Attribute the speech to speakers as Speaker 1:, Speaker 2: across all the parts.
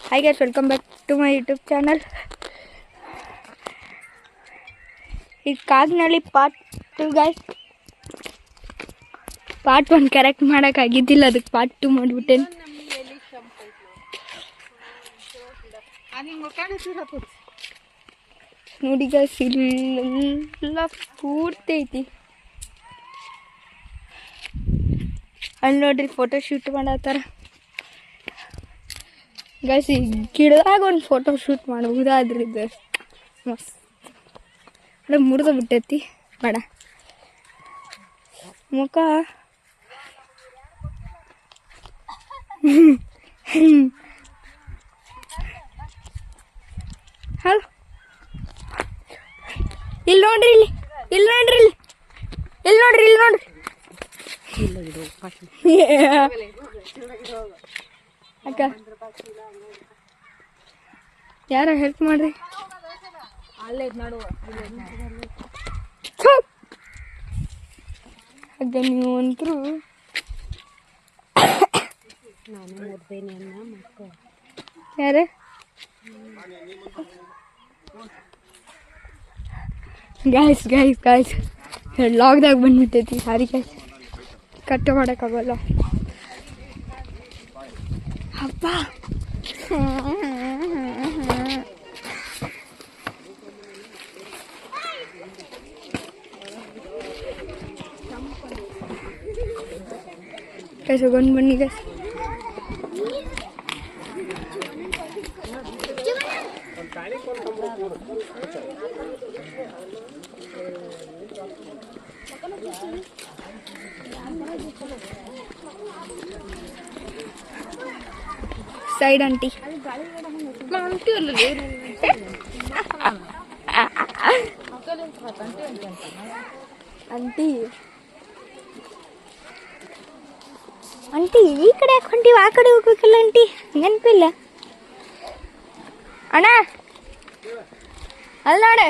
Speaker 1: Hi guys, welcome back to my YouTube channel. It's Kagnali part 2 guys. Part 1 correct ಮಾಡೋಕ್ಕಾಗಿದ್ದಿಲ್ಲ, ಅದಕ್ಕೆ part 2 ಮಾಡಿಬಿಟ್ಟೇನೆ. ನೋಡಿ guys, ಇಲ್ಲೆಲ್ಲ ಪೂರ್ತಿ ಐತಿ. ಅಲ್ಲಿ ನೋಡ್ರಿ ಫೋಟೋ ಶೂಟ್ ಮಾಡತ್ತಾರ ಗೈಸ್. ಈ ಗಿಡದಾಗ ಒಂದು ಫೋಟೋ ಶೂಟ್ ಮಾಡಬಹುದಾದ್ರಿ. ಇದು ಮಸ್ತ್ ಅಲ್ಲ, ಮುರಿದು ಬಿಟ್ಟೈತಿ ಬೇಡ ಮುಖ. ಹಲೋ, ಇಲ್ಲಿ ನೋಡ್ರಿ, ಇಲ್ಲಿ ನೋಡ್ರಿ, ಇಲ್ಲಿ ನೋಡ್ರಿ, ಇಲ್ಲಿ ನೋಡ್ರಿ. ಅಕ್ಕ ಯಾರ ಹೆಲ್ಪ್ ಮಾಡ್ರಿ. ಅಕ್ಕ ನೀವು ಅಂತರೂ ಯಾರ ಗಾಯ್ಸ್ ಗಾಯ್ಸ್ ಗಾಯ್ಸ್ ಲಾಗ್ದಾಗ ಬಂದ್ಬಿಟ್ಟೈತಿ. ಸಾರಿ ಗಾಯ್ಸ್, ಕಟ್ ಮಾಡೋಕ್ಕಾಗಲ್ಲ. ಅಪ್ಪ ಗೈಸ್ ಹೋಗೋಣ ಬನ್ನಿ guys. Side aunty aunty aunty ಈ ಕಡೆ ಯಾಕೆ ಹೊಂಟಿವಿ? ಆ ಕಡೆ ಹೋಗ್ಬೇಕಲ್ಲ ಆಂಟಿ, ನೆನಪಿಲ್ಲ ಅಣ್ಣ. ಅಲ್ಲ ನೋಡೆ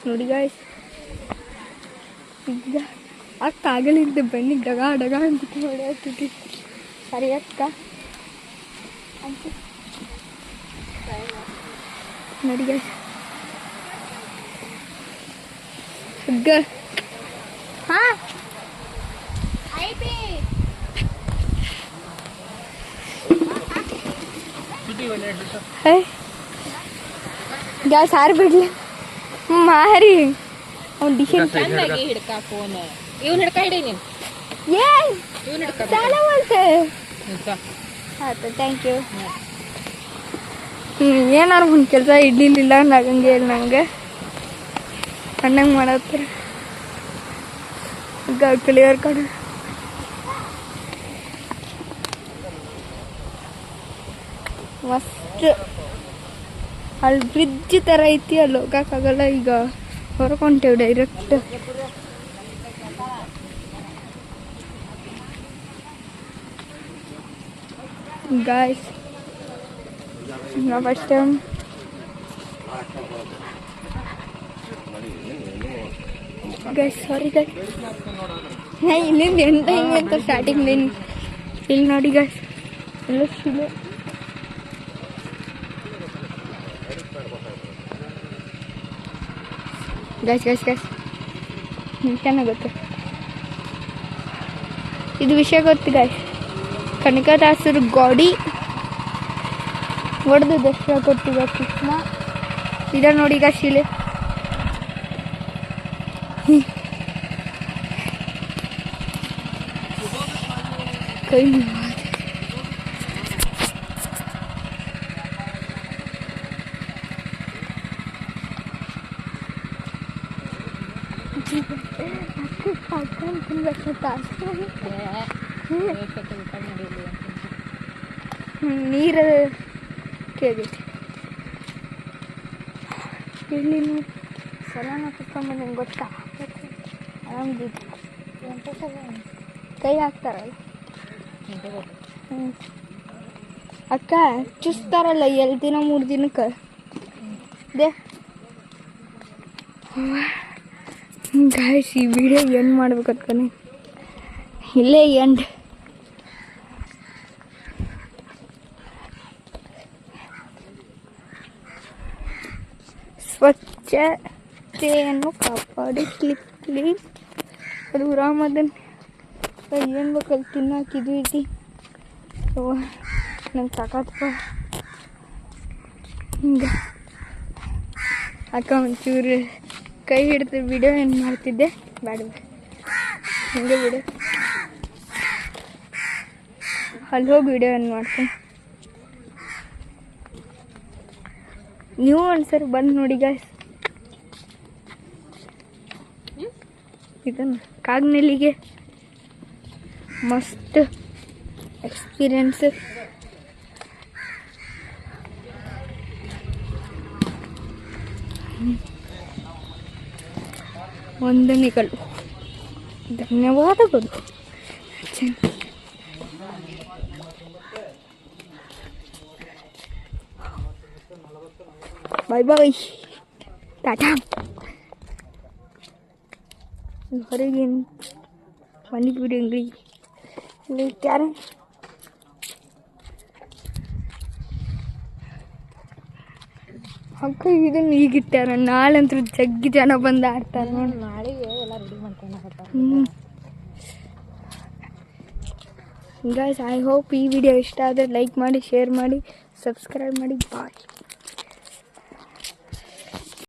Speaker 1: ನೋಡಿ ಗಾಯ್ಸ್, ಈಗ ಅಕ್ಕ ಆಗಲಿದ್ದ ಬನ್ನಿ ಡಗ ಡಗ ಅಂದ್ಬಿಟ್ಟು ಹೊಡೆಯತ್ತಿದ್ದಿ. ಸರಿ ಅಕ್ಕ ನೋಡಿ ಗಾಯ್ಸ್. ಹಗ್ಗ ಹಾಂ ಗ್ಯಾಸ್ ಹಾರಿ ಬಿಡ್ಲಿ ಮಾರಿ. ಅವ್ನು ಡಿಶನ್
Speaker 2: ಚೆನ್ನಾಗಿ ಹಿಡ್ಕ ಫೋನ್. ಇವ್ನು ಹಿಡ್ಕ ಹಿಡಿ ನೀನು.
Speaker 1: ಏನ್
Speaker 2: ಇವ್ನು ಹಿಡ್ಕ
Speaker 1: ಚಾಲ ಮಾಡ್ತೆ. ಆಯ್ತು, ಥ್ಯಾಂಕ್ ಯು. ಏನಾರು ಒಂದು ಕೆಲಸ ಇಡ್ಲಿಲ್ಲ ಆಗಂಗೆ ಇಲ್ಲ ನಂಗೆ. ಅಣ್ಣಂಗೆ ಮಾಡತ್ತಾರೆ ಕ್ಲಿಯರ್ ಕಡೆ. ಮಸ್ತ್ ಅಲ್ಲಿ ಬ್ರಿಡ್ಜ್ ಥರ ಐತಿ, ಅಲ್ಲಿ ಹೋಗೋಕ್ಕಾಗಲ್ಲ. ಈಗ ಹೊರಕೊಂತೇವೆ ಡೈರೆಕ್ಟ್. ಗಾಯ್ಸ್ ನಾವು first time guys, sorry guys, ಇಲ್ಲಿಂದ ಎಂಟ ಹಿಂಗೆ ಅಂತ ಸ್ಟಾರ್ಟಿಂಗ್ ಇಲ್ಲಿ ನೋಡಿ ಗೈಸ್ ಎಲ್ಲ ಶಿಲೆ. ಗೈಸ್ ಗೈಸ್ ಗೈಸ್ ಚೆನ್ನಾಗುತ್ತೆ ಇದು ವಿಷಯ ಗೊತ್ತು ಗೈಸ್. ಕನಕದಾಸರು ಗಾಡಿ ಹೊಡೆದು ದಸರಾ ಕೊಟ್ಟಿದ್ದ ಕೃಷ್ಣ ಇದ ನೋಡಿ ಈಗ ಶಿಲೆ. ಕೈ ನೀರು ಕೇಳಿದೆ ಇಲ್ಲಿ ಸಲ ಕುತ್ಕೊಂಡ್ಬಂದು ಗೊತ್ತಾ ಆರಾಮ್ದಿದ್ದು ಕೈ ಹಾಕ್ತಾರಲ್ಲ. ಅಕ್ಕ ಚುಸ್ತಾರಲ್ಲ 2 ದಿನ 3 ದಿನಕ್ಕೆ ಇದೆ ಗಾಯ್ಸ್. ಈ ವಿಡಿಯೋ ಎಂಡ್ ಮಾಡ್ಬೇಕು ಅನ್ಕೊಂಡು ಇಲ್ಲೇ ಎಂಡ್. ಸ್ವಚ್ಛತೆಯನ್ನು ಕಾಪಾಡಿ ಕ್ಲೀನ್. ಅದು ರಾಮದನ್ ಏನು ಬೇಕಲ್ಲಿ ತಿನ್ನೋಕಿದು ಐತಿ. ನಂಗೆ ಸಾಕಾತಪ್ಪ. ಹಿಂಗೆ ಅಕ್ಕ ಒಂಚೂರು ಕೈ ಹಿಡಿದು ವಿಡಿಯೋ ಏನು ಮಾಡ್ತಿದ್ದೆ, ಬೇಡ ಹಿಂಗೆ ವಿಡಿಯೋ ಅಲ್ಲಿ ಹೋಗಿ ವಿಡಿಯೋ ಏನು ಮಾಡ್ತೀನಿ. ನೀವು ಒಂದ್ಸರಿ ಬಂದು ನೋಡಿ ಗಾಯ್ಸ್. ಇದನ್ನು ಕಾಗ್ನೆಲ್ಲಿಗೆ ಮಸ್ತ್ ಎಕ್ಸ್ಪೀರಿಯನ್ಸ್. ವಂದನೆಗಳು, ಧನ್ಯವಾದಗಳು. ಬಾಯ್ ಬಾಯ್, ಟಾಟಾ. ಹೊರಗೇನು ಪಾನಿಪುರಿ ಅಂಗಡಿ ಇಲ್ಲಿ ಇಟ್ಟಾರ. ಅಕ್ಕ ಇದನ್ನು ಈಗಿಟ್ಟಾರ, ನಾಳಂತೂ ಜಗ್ಗಿ ಜನ ಬಂದು ಆಡ್ತಾರೆ ನೋಡಿ.
Speaker 2: ನಾಳೆಗೆ ಎಲ್ಲ ರೆಡಿ ಮಾಡ್ಕೊಂಡು
Speaker 1: ಗೈಸ್, ಐ ಹೋಪ್ ಈ ವಿಡಿಯೋ ಇಷ್ಟ ಆದರೆ ಲೈಕ್ ಮಾಡಿ, ಶೇರ್ ಮಾಡಿ, ಸಬ್ಸ್ಕ್ರೈಬ್ ಮಾಡಿ. ಬಾಯ್.